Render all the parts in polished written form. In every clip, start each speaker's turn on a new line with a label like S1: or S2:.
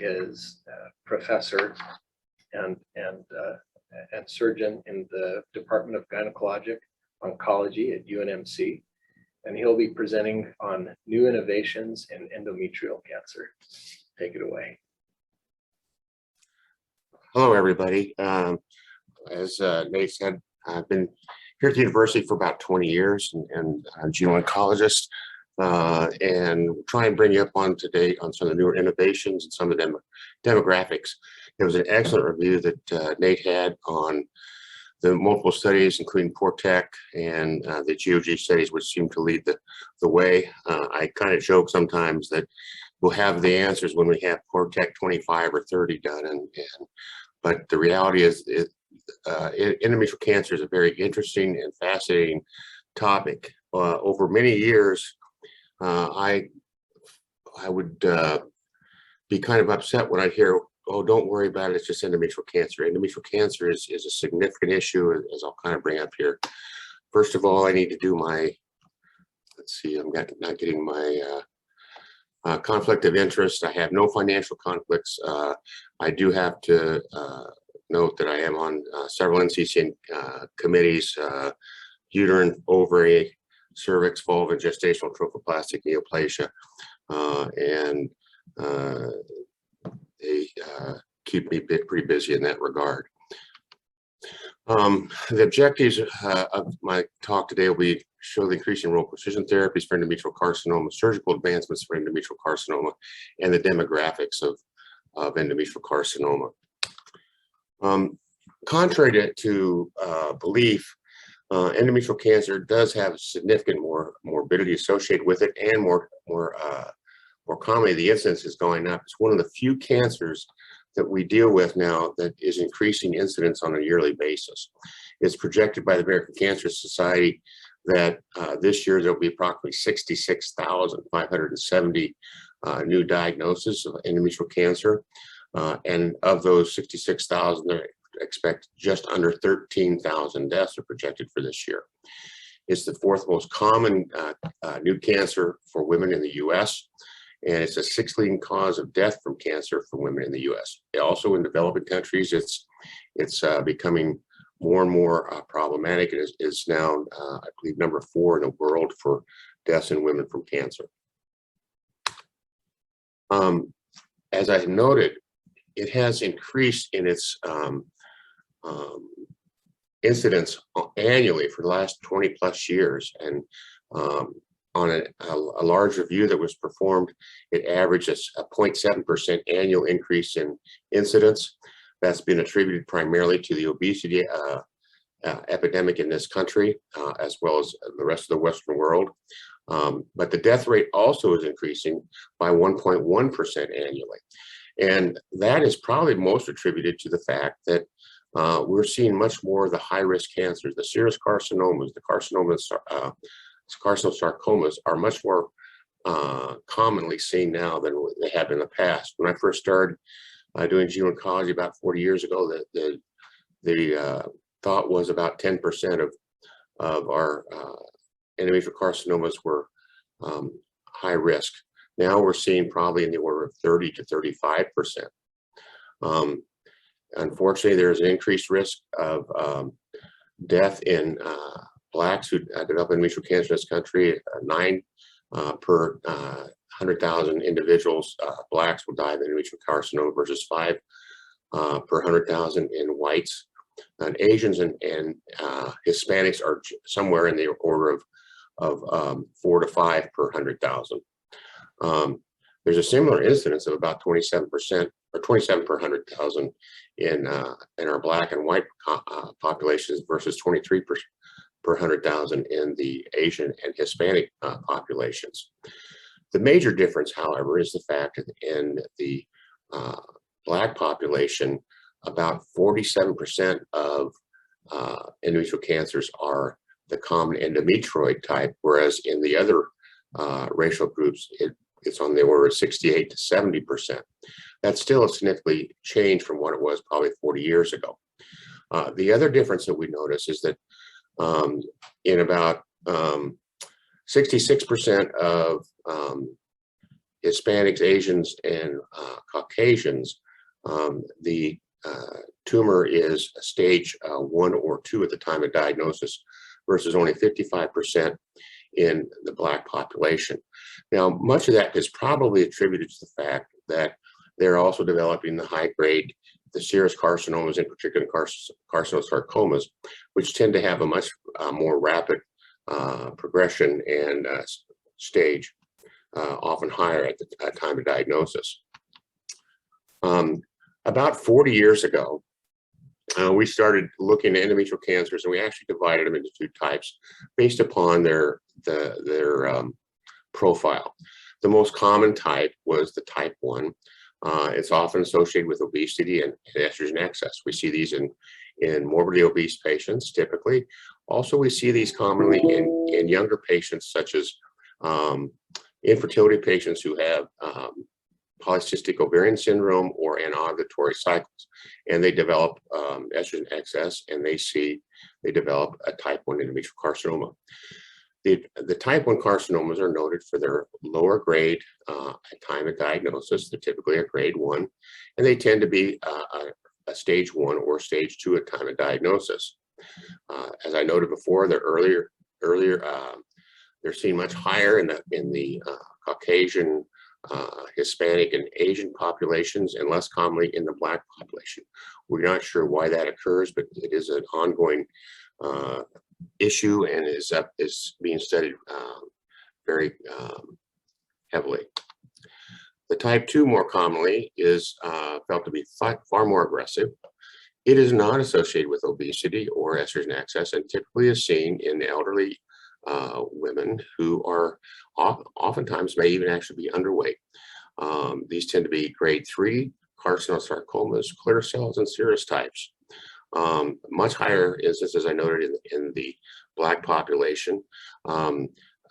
S1: is professor and surgeon in the Department of Gynecologic Oncology at UNMC, and he'll be presenting on new innovations in endometrial cancer. Take it away.
S2: Hello, everybody. As Nate said, I've been here at the university for about 20 years and I'm a gynoncologist, and try and bring you up on to date on some of the newer innovations and some of them demographics. There was an excellent review that Nate had on the multiple studies, including PORTEC and the GOG studies, which seem to lead the way. I kind of joke sometimes that we'll have the answers when we have PORTEC 25 or 30 done, but the reality is endometrial cancer is a very interesting and fascinating topic. Over many years, I would be kind of upset when I hear, "Oh, don't worry about it, it's just endometrial cancer." Endometrial cancer is a significant issue, as I'll kind of bring up here. First of all, I need to do my, let's see, I'm not getting my conflict of interest. I have no financial conflicts. I do have to note that I am on several NCCN committees, uterine, ovary, cervix, vulva, gestational trophoblastic neoplasia, and they keep me pretty busy in that regard. The objectives of my talk today will be show the increasing role of precision therapies for endometrial carcinoma, surgical advancements for endometrial carcinoma, and the demographics of endometrial carcinoma. Contrary to belief, endometrial cancer does have significant morbidity associated with it, and more commonly, the incidence is going up. It's one of the few cancers that we deal with now that is increasing incidence on a yearly basis. It's projected by the American Cancer Society that this year there'll be approximately 66,570 new diagnoses of endometrial cancer, and of those 66,000, they expect just under 13,000 deaths are projected for this year. It's the fourth most common new cancer for women in the U.S., and it's a sixth leading cause of death from cancer for women in the U.S. Also in developing countries, it's becoming more and more problematic. It is now, I believe, number 4 in the world for deaths in women from cancer. As I noted, it has increased in its incidence annually for the last 20 plus years, and on a large review that was performed, it averages a 0.7% annual increase in incidence. That's been attributed primarily to the obesity epidemic in this country, as well as the rest of the Western world. But the death rate also is increasing by 1.1% annually. And that is probably most attributed to the fact that we're seeing much more of the high-risk cancers, the serous carcinomas, the carcinosarcomas are much more commonly seen now than they have in the past. When I first started doing gynecology about 40 years ago, the thought was about 10% of our endometrial carcinomas were high risk. Now we're seeing probably in the order of 30 to 35%. Unfortunately, there's an increased risk of death in Blacks who develop endometrial cancer in this country. 9 per 100,000 individuals, Blacks will die of endometrial carcinoma versus 5 per 100,000 in whites. And Asians and Hispanics are somewhere in the order of 4 to 5 per 100,000. There's a similar incidence of about 27% or 27 per 100,000 in our Black and white populations versus 23 per 100,000 in the Asian and Hispanic populations. The major difference, however, is the fact that in the Black population, about 47% of endometrial cancers are the common endometrioid type, whereas in the other racial groups, it's on the order of 68 to 70%. That's still a significantly change from what it was probably 40 years ago. The other difference that we notice is that in about 66% of Hispanics, Asians, and Caucasians, the tumor is a stage 1 or 2 at the time of diagnosis versus only 55% in the Black population. Now, much of that is probably attributed to the fact that they're also developing the high-grade, the serous carcinomas, in particular carcinosarcomas, which tend to have a much more rapid progression and stage, often higher at the time of diagnosis. About 40 years ago, we started looking at endometrial cancers, and we actually divided them into 2 types based upon their profile. The most common type was the type 1. It's often associated with obesity and estrogen excess. We see these in morbidly obese patients typically. Also, we see these commonly in younger patients, such as infertility patients who have polycystic ovarian syndrome or anovulatory cycles, and they develop estrogen excess, and they develop a type 1 endometrial carcinoma. The type 1 carcinomas are noted for their lower grade at time of diagnosis. They're typically a grade 1, and they tend to be a stage 1 or stage 2 at time of diagnosis. As I noted before, they're they're seen much higher in the Caucasian, Hispanic, and Asian populations, and less commonly in the Black population. We're not sure why that occurs, but it is an ongoing issue and is being studied very heavily. The type 2 more commonly is felt to be far more aggressive. It is not associated with obesity or estrogen excess, and typically is seen in elderly women who are oftentimes may even actually be underweight. These tend to be grade 3 carcinosarcomas, clear cells, and serous types. Much higher instances, as I noted, in the Black population.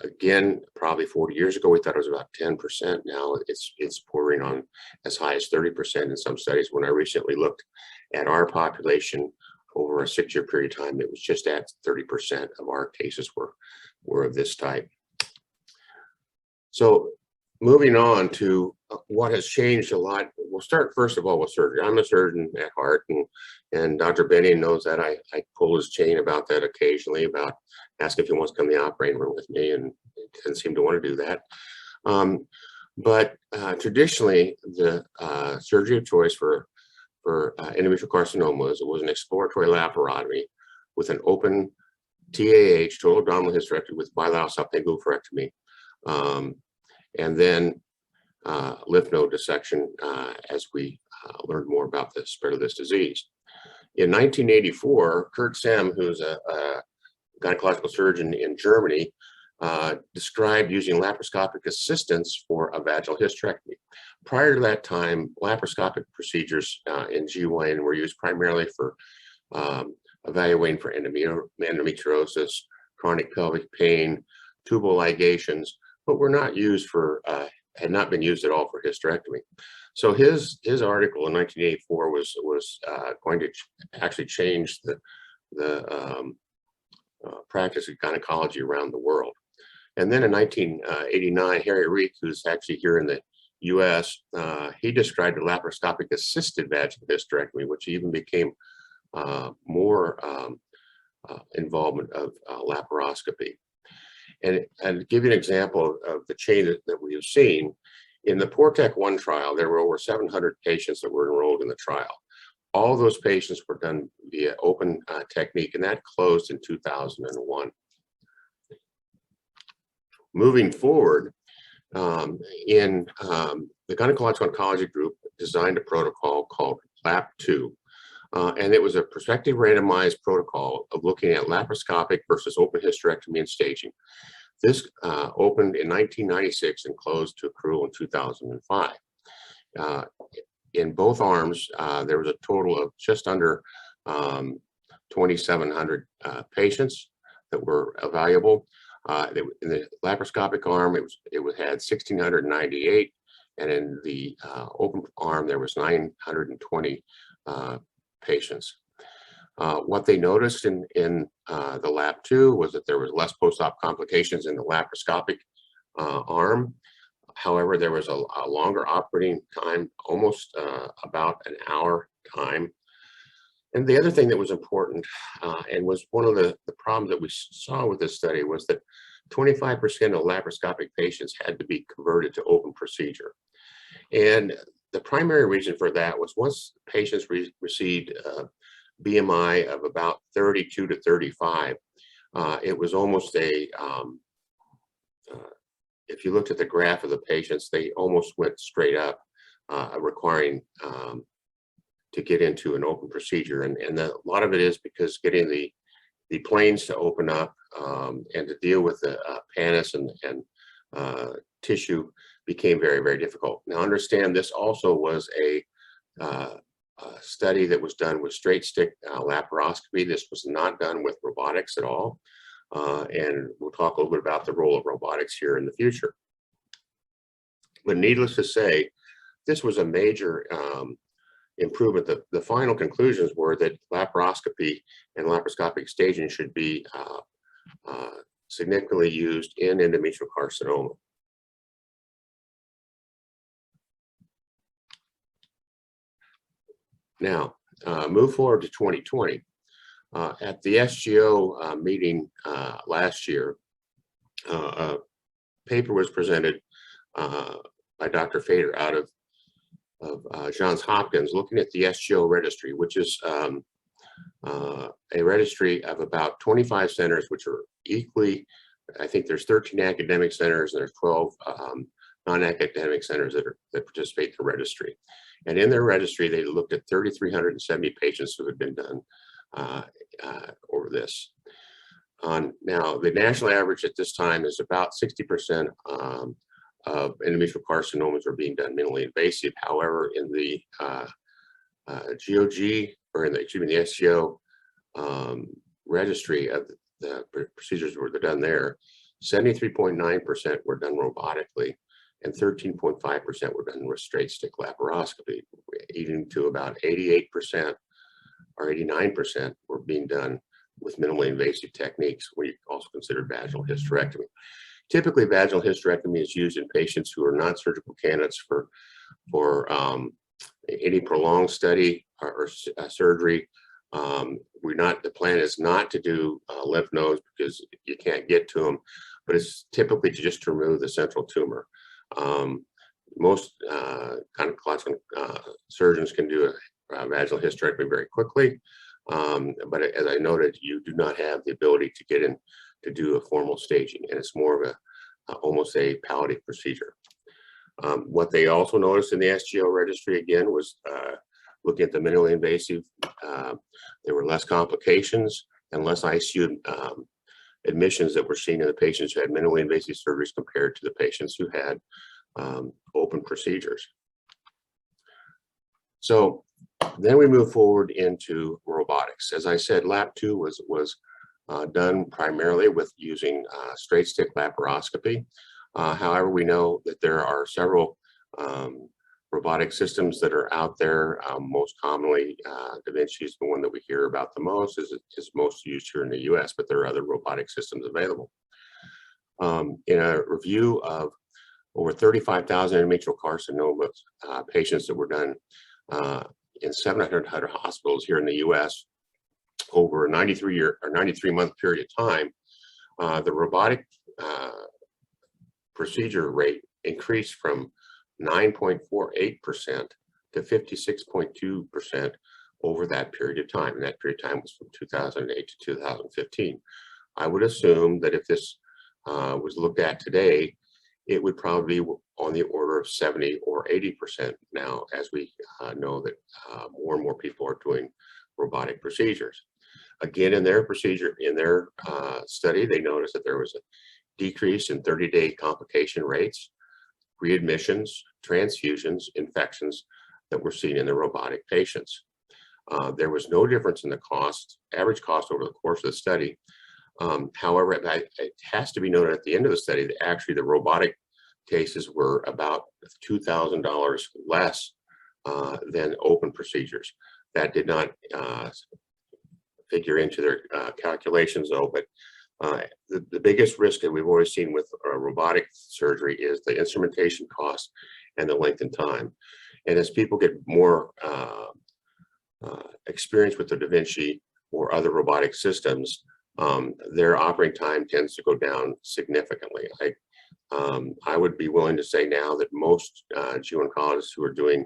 S2: Again, probably 40 years ago, we thought it was about 10%. Now it's bordering on as high as 30% in some studies. When I recently looked at our population over a 6-year period of time, it was just at 30% of our cases were of this type. So moving on to what has changed a lot. We'll start first of all with surgery. I'm a surgeon at heart, and Dr. Benny knows that I pull his chain about that occasionally, about asking if he wants to come to the operating room with me, and he doesn't seem to want to do that. But traditionally, the surgery of choice for endometrial carcinomas was an exploratory laparotomy with an open TAH, total abdominal hysterectomy, with bilateral subpapillary oophorectomy, and then lymph node dissection as we learned more about the spread of this disease. In 1984, Kurt Sem, who's a gynecological surgeon in Germany, described using laparoscopic assistance for a vaginal hysterectomy. Prior to that time, laparoscopic procedures in GYN were used primarily for evaluating for endometriosis, chronic pelvic pain, tubal ligations, but were not used for, had not been used at all for hysterectomy. So his article in 1984 was going to actually change the practice of gynecology around the world. And then in 1989, Harry Reek, who's actually here in the US, he described a laparoscopic assisted vaginal hysterectomy, which even became more involvement of laparoscopy. And to give you an example of the change that we have seen, in the PORTEC-1 trial, there were over 700 patients that were enrolled in the trial. All of those patients were done via open technique, and that closed in 2001. Moving forward, in the Gynecological Oncology Group designed a protocol called LAP2, and it was a prospective randomized protocol of looking at laparoscopic versus open hysterectomy and staging. This opened in 1996 and closed to accrual in 2005. In both arms, there was a total of just under 2,700 patients that were evaluable. In the laparoscopic arm, it had 1,698, and in the open arm, there was 920 patients. What they noticed in the LAP2 was that there was less post-op complications in the laparoscopic arm. However, there was a longer operating time, almost about an hour time. And the other thing that was important and was one of the problems that we saw with this study was that 25% of laparoscopic patients had to be converted to open procedure. And the primary reason for that was once patients received BMI of about 32 to 35, it was almost if you looked at the graph of the patients, they almost went straight up, requiring to get into an open procedure. And a lot of it is because getting the planes to open up and to deal with the pannus and tissue became very, very difficult. Now understand, this also was a study that was done with straight stick laparoscopy. This was not done with robotics at all. And we'll talk a little bit about the role of robotics here in the future. But needless to say, this was a major improvement. The final conclusions were that laparoscopy and laparoscopic staging should be significantly used in endometrial carcinoma. Now, move forward to 2020. At the SGO meeting last year, a paper was presented by Dr. Fader out of Johns Hopkins, looking at the SGO registry, which is a registry of about 25 centers, which are equally, I think there's 13 academic centers and there's 12 non-academic centers that participate in the registry. And in their registry, they looked at 3,370 patients who had been done over this. Now, the national average at this time is about 60% of endometrial carcinomas are being done minimally invasive. However, in the GOG, or in the, excuse me, the SGO registry of the procedures were done there, 73.9% were done robotically, and 13.5% were done with straight stick laparoscopy, even to about 88% or 89% were being done with minimally invasive techniques. We also considered vaginal hysterectomy. Typically, vaginal hysterectomy is used in patients who are not surgical candidates for any prolonged study or surgery. The plan is not to do lymph nodes because you can't get to them, but it's typically just to remove the central tumor. Most gynecological surgeons can do a vaginal hysterectomy very quickly, but as I noted, you do not have the ability to get in to do a formal staging, and it's more of almost a palliative procedure. What they also noticed in the SGO registry again was looking at the minimally invasive, there were less complications and less ICU admissions that were seen in the patients who had minimally invasive surgeries compared to the patients who had open procedures. So then we move forward into robotics. As I said, LAP 2 was done primarily with using straight stick laparoscopy. However, we know that there are several robotic systems that are out there. Most commonly, Da Vinci is the one that we hear about the most, is most used here in the US, but there are other robotic systems available. In a review of over 35,000 endometrial carcinoma patients that were done in 700 hospitals here in the US over a 93-month period of time, the robotic procedure rate increased from 9.48% to 56.2% over that period of time. And that period of time was from 2008 to 2015. I would assume that if this was looked at today, it would probably be on the order of 70 or 80% now, as we know that more and more people are doing robotic procedures. Again, in their study, they noticed that there was a decrease in 30-day complication rates, readmissions, transfusions, infections that were seen in the robotic patients. There was no difference in the average cost over the course of the study. However, it has to be noted at the end of the study that actually the robotic cases were about $2,000 less than open procedures. That did not figure into their calculations though, but The biggest risk that we've always seen with robotic surgery is the instrumentation cost and the length and time. And as people get more experience with the Da Vinci or other robotic systems, their operating time tends to go down significantly. I would be willing to say now that most GU oncologists who are doing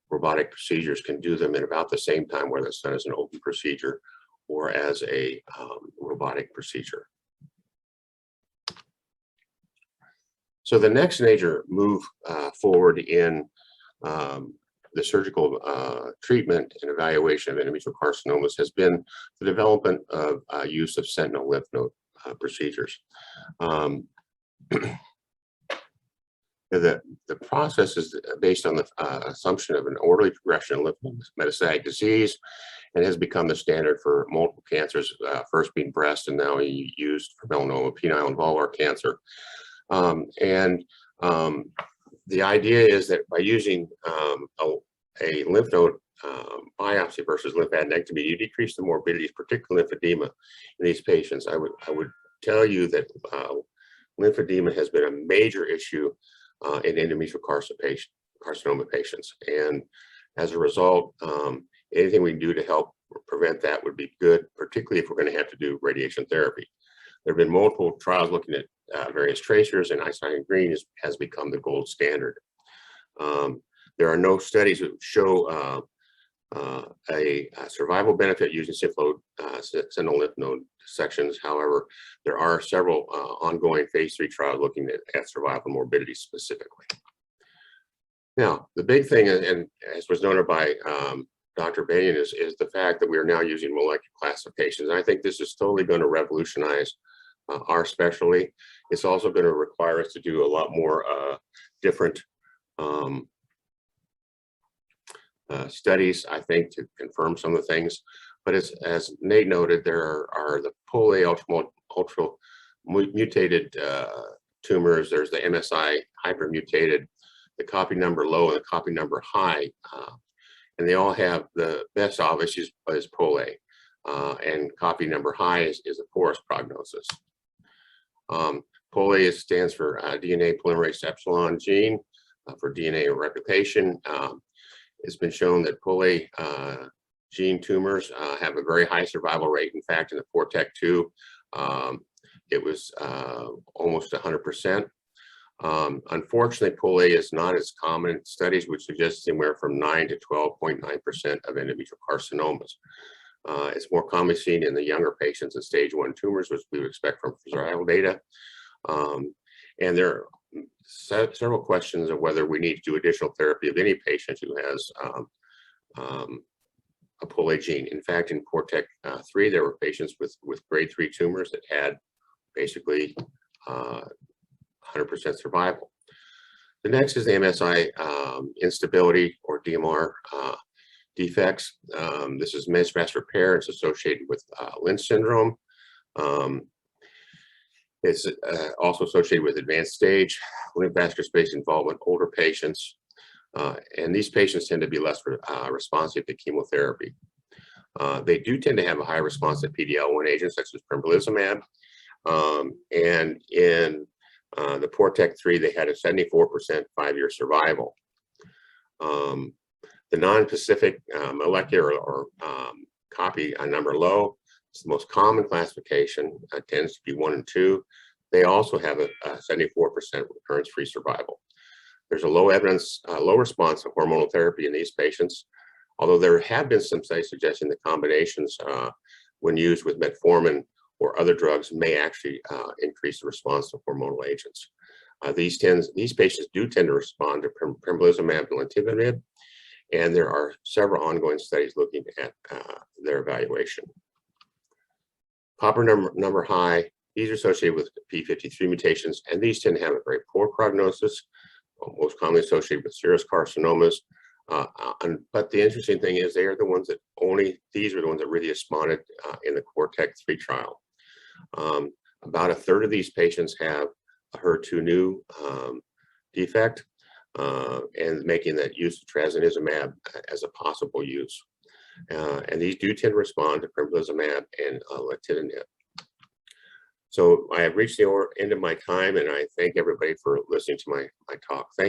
S2: robotic procedures can do them in about the same time, whether it's done as an open procedure or as a robotic procedure. So the next major move forward in the surgical treatment and evaluation of endometrial carcinomas has been the development of use of sentinel lymph node procedures. The process is based on the assumption of an orderly progression of lymph node metastatic disease, and has become the standard for multiple cancers, first being breast and now used for melanoma, penile, and vulvar cancer. The idea is that by using a lymph node biopsy versus lymphadenectomy, you decrease the morbidities, particularly lymphedema, in these patients. I would tell you that lymphedema has been a major issue in endometrial carcinoma patients, and as a result, anything we can do to help prevent that would be good, particularly if we're going to have to do radiation therapy. There have been multiple trials looking at various tracers, and iodine green has become the gold standard. There are no studies that show a survival benefit using sentinel lymph node sections. However, there are several ongoing phase 3 trials looking at survival morbidity specifically. Now, the big thing, and as was noted by Dr. Banyan, is the fact that we are now using molecular classifications. And I think this is totally going to revolutionize our specialty. It's also going to require us to do a lot more different studies, I think, to confirm some of the things. But as Nate noted, there are the POLA ultra mutated tumors. There's the MSI hypermutated, the copy number low and the copy number high. And they all have the best obviously is POLA. And copy number high is a poorest prognosis. POLA stands for DNA polymerase epsilon gene for DNA replication. It's been shown that POLA gene tumors have a very high survival rate. In fact, in the PORTEC-2, it was almost 100%. Unfortunately, POLA is not as common. Studies would suggest anywhere from 9 to 12.9% of endometrial carcinomas. It's more commonly seen in the younger patients in stage 1 tumors, which we would expect from survival data. And there are several questions of whether we need to do additional therapy of any patient who has a POLA gene. In fact, in PORTEC-3, there were patients with grade 3 tumors that had basically 100% survival. The next is the MSI instability or DMR defects. This is mismatch repair. It's associated with Lynch syndrome. It's also associated with advanced stage lymph-vascular space involvement, older patients, and these patients tend to be less responsive to chemotherapy. They do tend to have a high response to PD-L1 agents such as pembrolizumab, and in the PORTEC-3, they had a 74% 5-year survival. The non-specific molecular or copy number low, it's the most common classification, tends to be 1 and 2. They also have a 74% recurrence-free survival. There's a low evidence, low response to hormonal therapy in these patients, although there have been some studies suggesting that combinations when used with metformin or other drugs may actually increase the response to hormonal agents. These patients do tend to respond to pembrolizumab and lantivimab, and there are several ongoing studies looking at their evaluation. Copper number high, these are associated with P53 mutations, and these tend to have a very poor prognosis, most commonly associated with serous carcinomas. But the interesting thing is these are the ones that really responded in the PORTEC-3 trial. About a third of these patients have a HER2/neu defect, and making that use of trastuzumab as a possible use. And these do tend to respond to pembrolizumab and lantivimab. So I have reached the end of my time, and I thank everybody for listening to my talk. Thank